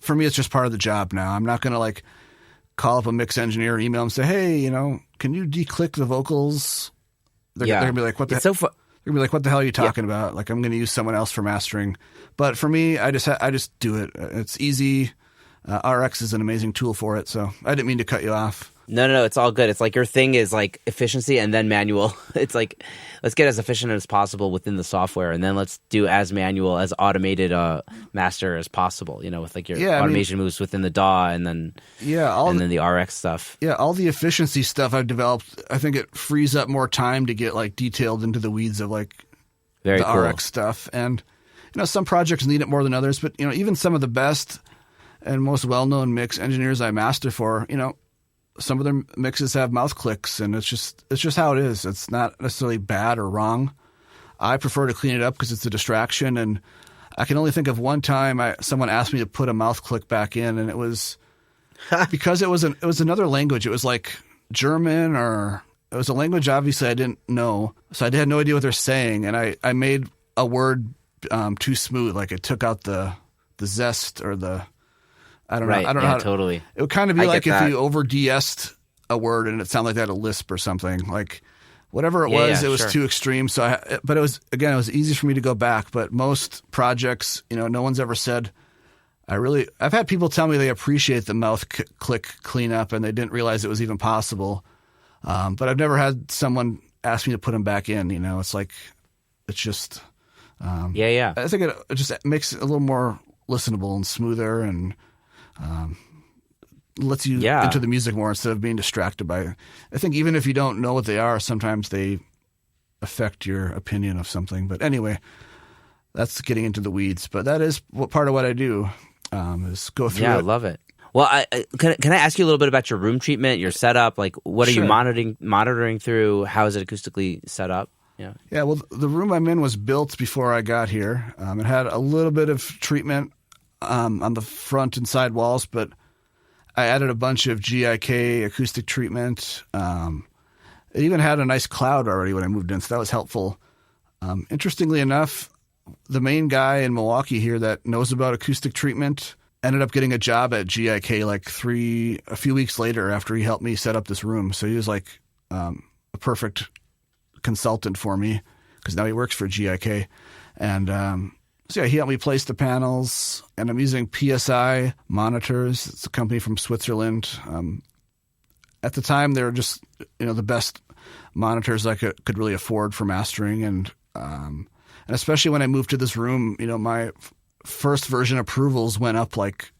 for me, it's just part of the job now. I'm not going to like call up a mix engineer and email them and say, hey, you know, can you declick the vocals? They're going to be like, what the hell? They're going to be like, what the hell are you talking about? Like, I'm going to use someone else for mastering. But for me, I just do it. It's easy. RX is an amazing tool for it. So I didn't mean to cut you off. No, it's all good. It's like your thing is like efficiency and then manual. It's like, let's get as efficient as possible within the software, and then let's do as manual, as automated master as possible, you know, with like your automation moves within the DAW and then then the RX stuff. Yeah, all the efficiency stuff I've developed, I think it frees up more time to get like detailed into the weeds of like the RX stuff. And, you know, some projects need it more than others, but, you know, even some of the best and most well-known mix engineers I master for, you know, some of their mixes have mouth clicks, and it's just how it is. It's not necessarily bad or wrong. I prefer to clean it up because it's a distraction, and I can only think of one time someone asked me to put a mouth click back in, and it was because it was another language. It was like German, or it was a language obviously I didn't know, so I had no idea what they're saying, and I made a word too smooth, like it took out the zest or the I don't know. I don't know how to, totally. It would kind of be like if you over DS'd a word and it sounded like that a lisp or something. Like whatever it was, it was too extreme. So, but it was easy for me to go back. But most projects, you know, no one's ever said. I've had people tell me they appreciate the mouth click cleanup and they didn't realize it was even possible. But I've never had someone ask me to put them back in. You know, it's just. I think it just makes it a little more listenable and smoother and. Lets you into the music more instead of being distracted by. I think even if you don't know what they are, sometimes they affect your opinion of something. But anyway, that's getting into the weeds. But that is part of what I do is go through. Yeah, I love it. Well, can I ask you a little bit about your room treatment, your setup? Like, what are you monitoring through? How is it acoustically set up? Yeah. Yeah. Well, the room I'm in was built before I got here. It had a little bit of treatment on the front and side walls, but I added a bunch of GIK acoustic treatment. It even had a nice cloud already when I moved in, so that was helpful. Interestingly enough, the main guy in Milwaukee here that knows about acoustic treatment ended up getting a job at GIK like a few weeks later after he helped me set up this room. So he was like a perfect consultant for me because now he works for GIK. And so yeah, he helped me place the panels, and I'm using PSI monitors. It's a company from Switzerland. At the time, they were just the best monitors I could really afford for mastering, and especially when I moved to this room, my first version approvals went up like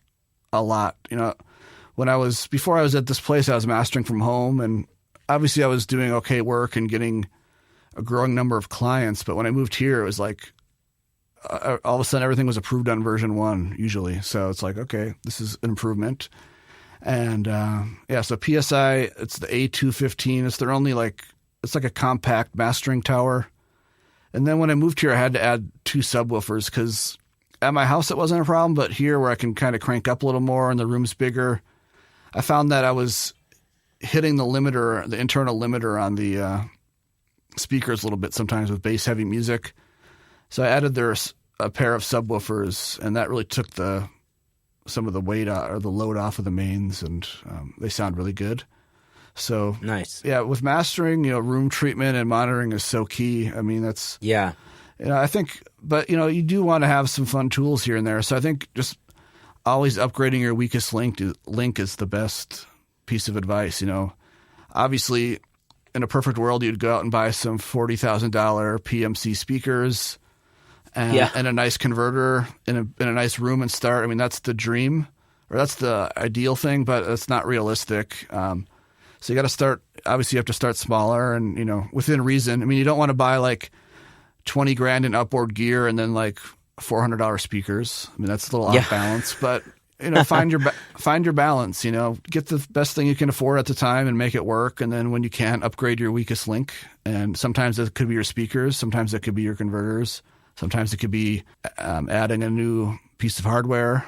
a lot. Before I was at this place, I was mastering from home, and obviously I was doing okay work and getting a growing number of clients. But when I moved here, it was like all of a sudden everything was approved on version 1 usually. So it's like, okay, this is an improvement. And so PSI, it's the A215. It's their only it's like a compact mastering tower. And then when I moved here, I had to add 2 subwoofers because at my house it wasn't a problem, but here where I can kind of crank up a little more and the room's bigger, I found that I was hitting the internal limiter on the speakers a little bit sometimes with bass-heavy music. So I added a pair of subwoofers, and that really took some of the weight or the load off of the mains, and they sound really good. So nice. Yeah, with mastering, room treatment and monitoring is so key. I mean, that's I think, but you do want to have some fun tools here and there. So I think just always upgrading your weakest link is the best piece of advice. Obviously, in a perfect world, you'd go out and buy some $40,000 PMC speakers. And a nice converter in a nice room and start. I mean, that's the dream, or that's the ideal thing, but it's not realistic. So you got to start. Obviously, you have to start smaller and within reason. I mean, you don't want to buy like $20,000 in outboard gear and then like $400 speakers. I mean, that's a little off balance, but find your balance. Get the best thing you can afford at the time and make it work. And then when you can, upgrade your weakest link. And sometimes it could be your speakers. Sometimes it could be your converters. Sometimes it could be adding a new piece of hardware,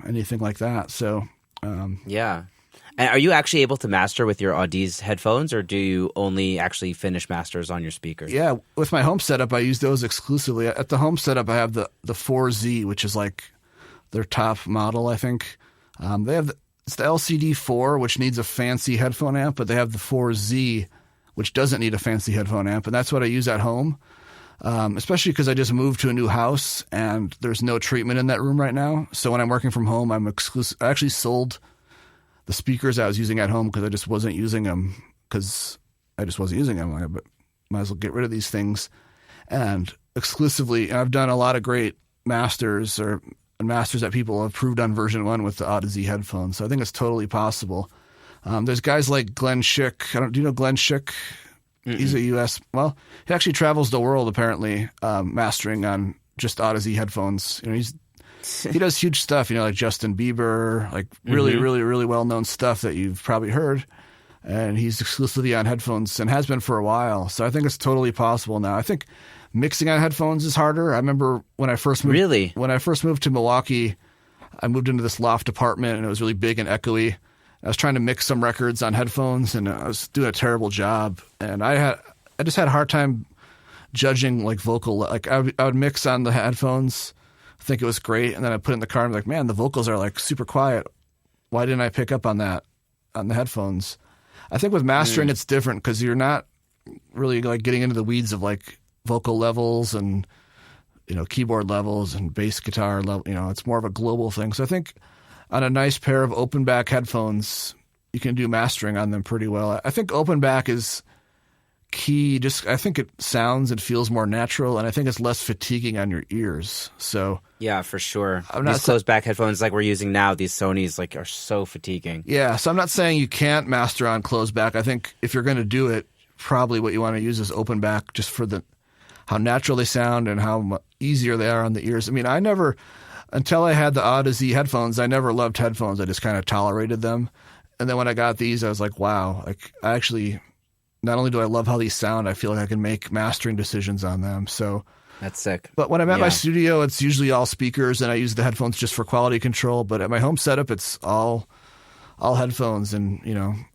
anything like that. So, And are you actually able to master with your Audi's headphones, or do you only actually finish masters on your speakers? Yeah, with my home setup, I use those exclusively. At the home setup, I have the 4Z, which is like their top model, I think. It's the LCD4, which needs a fancy headphone amp, but they have the 4Z, which doesn't need a fancy headphone amp, and that's what I use at home. Especially because I just moved to a new house and there's no treatment in that room right now. So when I'm working from home, I actually sold the speakers I was using at home because I just wasn't using them. But might as well get rid of these things. And exclusively, I've done a lot of great masters that people have proved on version 1 with the A to Z headphones. So I think it's totally possible. There's guys like Glenn Schick. Do you know Glenn Schick? Mm-mm. He's a U.S. Well, he actually travels the world apparently, mastering on just A to Z headphones. He does huge stuff. Like Justin Bieber, like really, really, really well known stuff that you've probably heard. And he's exclusively on headphones and has been for a while. So I think it's totally possible now. I think mixing on headphones is harder. I remember when I first moved to Milwaukee, I moved into this loft apartment and it was really big and echoey. I was trying to mix some records on headphones and I was doing a terrible job. And I just had a hard time judging like vocal. Like I would mix on the headphones, think it was great, and then I put it in the car and I'm like, man, the vocals are like super quiet. Why didn't I pick up on that on the headphones? I think with mastering it's different because you're not really like getting into the weeds of like vocal levels and keyboard levels and bass guitar level. It's more of a global thing. So I think on a nice pair of open back headphones, you can do mastering on them pretty well. I think open back is key. I think it sounds and feels more natural, and I think it's less fatiguing on your ears. So yeah, for sure. These closed back headphones like we're using now, these Sonys like are so fatiguing. Yeah, so I'm not saying you can't master on closed back. I think if you're going to do it, probably what you want to use is open back, just for how natural they sound and how easier they are on the ears. I mean, until I had the A to Z headphones, I never loved headphones. I just kind of tolerated them. And then when I got these, I was like, wow, like I actually, not only do I love how these sound, I feel like I can make mastering decisions on them. So that's sick. But when I'm at my studio, it's usually all speakers and I use the headphones just for quality control. But at my home setup, it's all headphones and,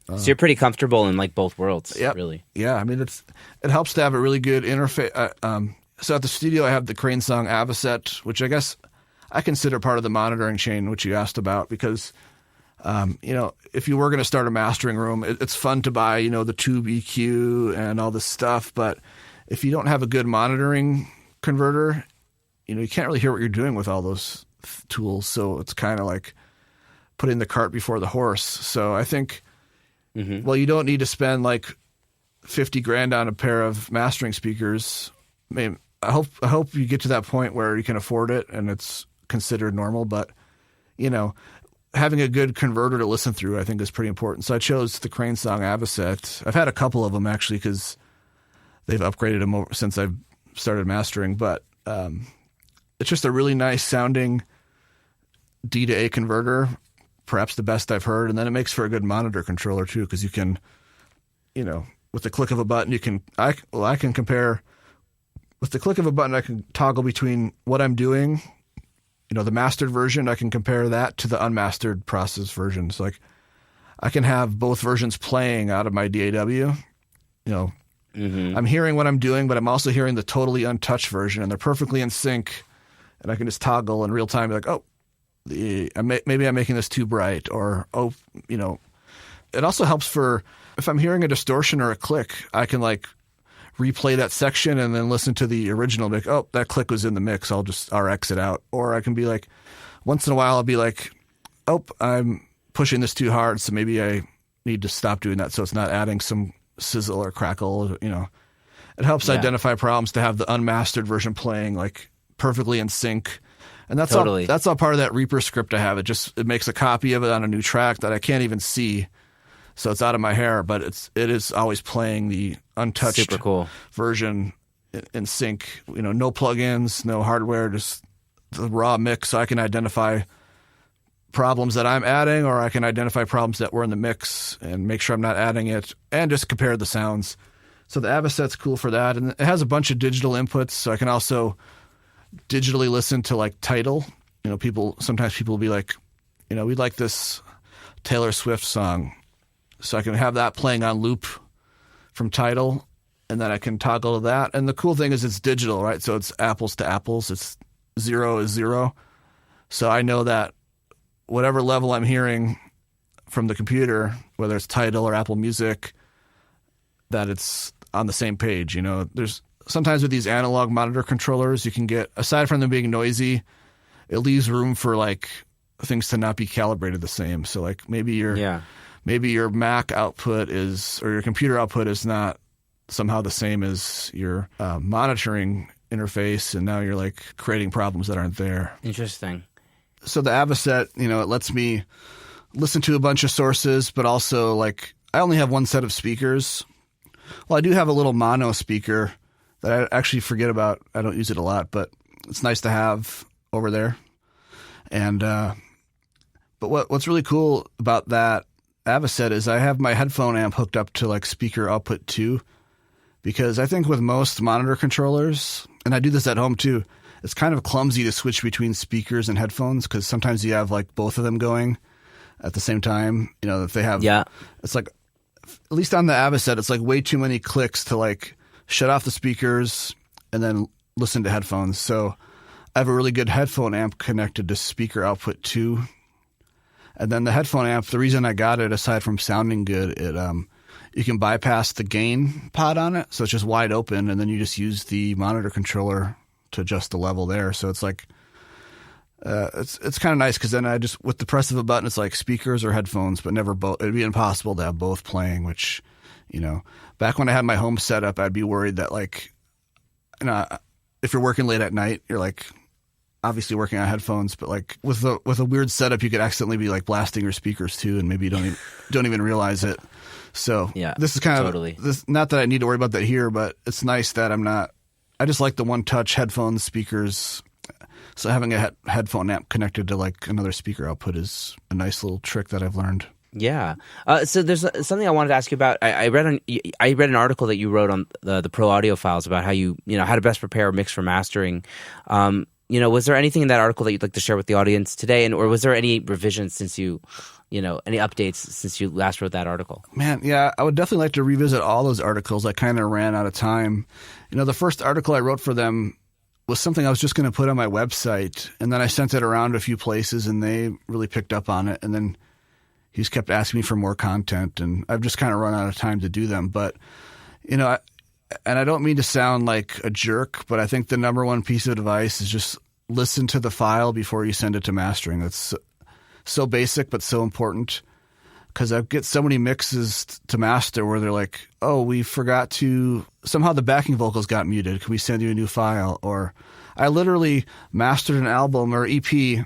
so you're pretty comfortable in like both worlds, really. Yeah. I mean, it helps to have a really good interface. So at the studio, I have the Crane Song Avocet, which I guess I consider part of the monitoring chain, which you asked about, because, if you were going to start a mastering room, it's fun to buy, the tube EQ and all this stuff. But if you don't have a good monitoring converter, you can't really hear what you're doing with all those tools. So it's kind of like putting the cart before the horse. So I think, well, you don't need to spend like $50,000 on a pair of mastering speakers. I mean, I hope you get to that point where you can afford it and it's considered normal, but having a good converter to listen through, I think, is pretty important. So I chose the Crane Song Avocet. I've had a couple of them actually because they've upgraded them since I've started mastering, but it's just a really nice sounding D to A converter, perhaps the best I've heard, and then it makes for a good monitor controller too, because you can, with the click of a button, I can compare. With the click of a button, I can toggle between what I'm doing. The mastered version, I can compare that to the unmastered process version. So like I can have both versions playing out of my DAW. I'm hearing what I'm doing, but I'm also hearing the totally untouched version, and they're perfectly in sync. And I can just toggle in real time, be like, oh, maybe I'm making this too bright, or It also helps for if I'm hearing a distortion or a click, I can like replay that section and then listen to the original. Like, oh, that click was in the mix. I'll just RX it out. Or I can be like, once in a while, I'll be like, oh, I'm pushing this too hard, so maybe I need to stop doing that so it's not adding some sizzle or crackle. It helps identify problems to have the unmastered version playing like perfectly in sync. And that's all part of that Reaper script I have. It makes a copy of it on a new track that I can't even see. So it's out of my hair, but it is always playing the untouched super cool version in sync. No plugins, no hardware, just the raw mix. So I can identify problems that I'm adding, or I can identify problems that were in the mix and make sure I'm not adding it, and just compare the sounds. So the Avocet's cool for that, and it has a bunch of digital inputs. So I can also digitally listen to like Tidal. Sometimes people will be like, we like this Taylor Swift song. So I can have that playing on loop from Tidal, and then I can toggle to that. And the cool thing is it's digital, right? So it's apples to apples. It's 0 is 0. So I know that whatever level I'm hearing from the computer, whether it's Tidal or Apple Music, that it's on the same page. You know, there's sometimes with these analog monitor controllers, you can get, aside from them being noisy, it leaves room for like things to not be calibrated the same. So like maybe your Mac output is, or your computer output is not somehow the same as your monitoring interface, and now you're like creating problems that aren't there. Interesting. So the Avocet, you know, it lets me listen to a bunch of sources, but also like I only have one set of speakers. Well, I do have a little mono speaker that I actually forget about. I don't use it a lot, but it's nice to have over there. And but what's really cool about that Avocet is I have my headphone amp hooked up to like speaker output 2, because I think with most monitor controllers, and I do this at home too, it's kind of clumsy to switch between speakers and headphones, because sometimes you have like both of them going at the same time. You know, if they have, it's like, at least on the Avocet, it's like way too many clicks to like shut off the speakers and then listen to headphones. So I have a really good headphone amp connected to speaker output 2. And then the headphone amp, the reason I got it, aside from sounding good, it you can bypass the gain pod on it. So it's just wide open, and then you just use the monitor controller to adjust the level there. So it's like, it's kind of nice, because then I just, with the press of a button, it's like speakers or headphones, but never both. It'd be impossible to have both playing, which, you know, back when I had my home set up, I'd be worried that like, you know, if you're working late at night, you're like obviously working on headphones, but like with a weird setup, you could accidentally be like blasting your speakers too, and maybe you don't even realize it. So this is kind of this. Not that I need to worry about that here, but it's nice that I just like the one-touch headphone speakers. So having a headphone amp connected to like another speaker output is a nice little trick that I've learned. Yeah. So there's something I wanted to ask you about. I read an article that you wrote on the Pro Audio Files about how you know how to best prepare a mix for mastering. You know, was there anything in that article that you'd like to share with the audience today, or was there any revisions since you know, any updates since you last wrote that article? Man, yeah, I would definitely like to revisit all those articles. I kind of ran out of time. You know, the first article I wrote for them was something I was just going to put on my website, and then I sent it around a few places, and they really picked up on it. And then he's kept asking me for more content, and I've just kind of run out of time to do them. But, you know, and I don't mean to sound like a jerk, but I think the number one piece of advice is just listen to the file before you send it to mastering. That's so basic, but so important, because I get so many mixes to master where they're like, oh, we forgot to, somehow the backing vocals got muted. Can we send you a new file? Or I literally mastered an album or EP, and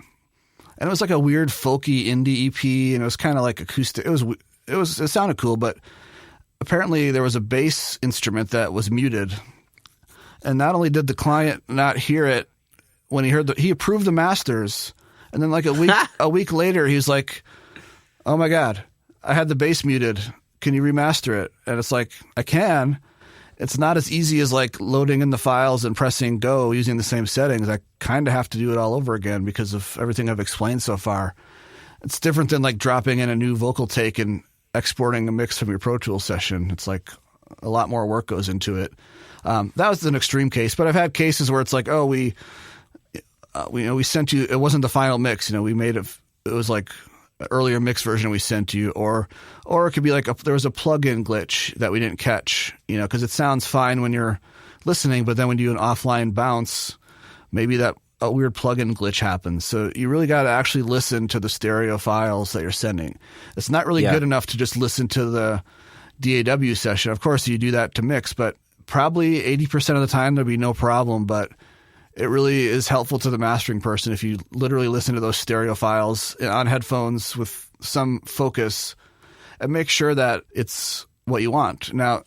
it was like a weird folky indie EP, and it was kind of like acoustic. It sounded cool, but apparently there was a bass instrument that was muted. And not only did the client not hear it when he heard he approved the masters, and then like a week later, he's like, oh my God, I had the bass muted. Can you remaster it? And it's like, I can. It's not as easy as like loading in the files and pressing go using the same settings. I kind of have to do it all over again because of everything I've explained so far. It's different than like dropping in a new vocal take and exporting a mix from your Pro Tools session. It's like a lot more work goes into it. That was an extreme case, but I've had cases where it's like, oh, we sent you, it wasn't the final mix. You know, we made it was like an earlier mix version we sent you, or it could be like there was a plug-in glitch that we didn't catch, you know, because it sounds fine when you're listening, but then when you do an offline bounce, maybe that a weird plug-in glitch happens. So you really got to actually listen to the stereo files that you're sending. It's not really good enough to just listen to the DAW session. Of course, you do that to mix, but probably 80% of the time there'll be no problem, but it really is helpful to the mastering person if you literally listen to those stereo files on headphones with some focus and make sure that it's what you want. Now,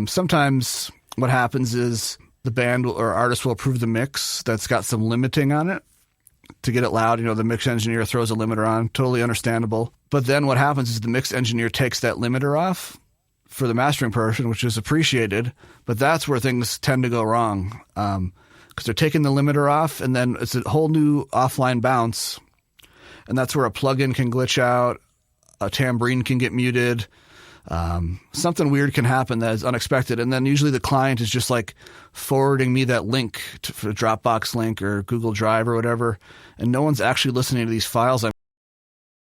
sometimes what happens is the band or artist will approve the mix that's got some limiting on it to get it loud. You know, the mix engineer throws a limiter on, totally understandable. But then what happens is the mix engineer takes that limiter off for the mastering person, which is appreciated, but that's where things tend to go wrong. Because they're taking the limiter off, and then it's a whole new offline bounce, and that's where a plugin can glitch out, a tambourine can get muted, something weird can happen that is unexpected. And then usually the client is just like forwarding me that link to a Dropbox link or Google Drive or whatever. And no one's actually listening to these files I'm